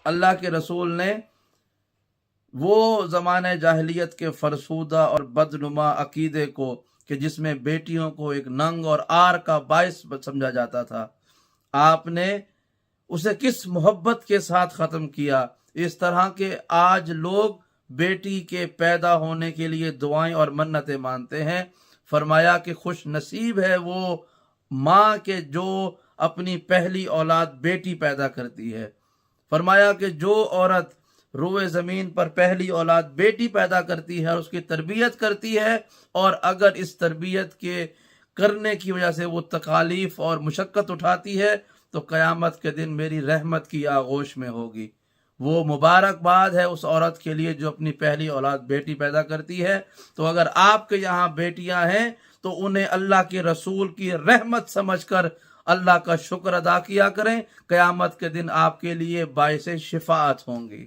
اللہ کے رسول نے وہ زمانے جاہلیت کے فرسودہ اور بدنما عقیدے کو کہ جس میں بیٹیوں کو ایک ننگ اور آر کا باعث سمجھا جاتا تھا، آپ نے اسے کس محبت کے ساتھ ختم کیا۔ اس طرح کہ آج لوگ بیٹی کے پیدا ہونے کے لیے دعائیں اور منتیں مانتے ہیں۔ فرمایا کہ خوش نصیب ہے وہ ماں کے جو اپنی پہلی اولاد بیٹی پیدا کرتی ہے۔ فرمایا کہ جو عورت روئے زمین پر پہلی اولاد بیٹی پیدا کرتی ہے اور اس کی تربیت کرتی ہے، اور اگر اس تربیت کے کرنے کی وجہ سے وہ تکالیف اور مشقت اٹھاتی ہے تو قیامت کے دن میری رحمت کی آغوش میں ہوگی۔ وہ مبارکباد ہے اس عورت کے لیے جو اپنی پہلی اولاد بیٹی پیدا کرتی ہے۔ تو اگر آپ کے یہاں بیٹیاں ہیں تو انہیں اللہ کے رسول کی رحمت سمجھ کر اللہ کا شکر ادا کیا کریں، قیامت کے دن آپ کے لیے باعث شفاعت ہوں گی۔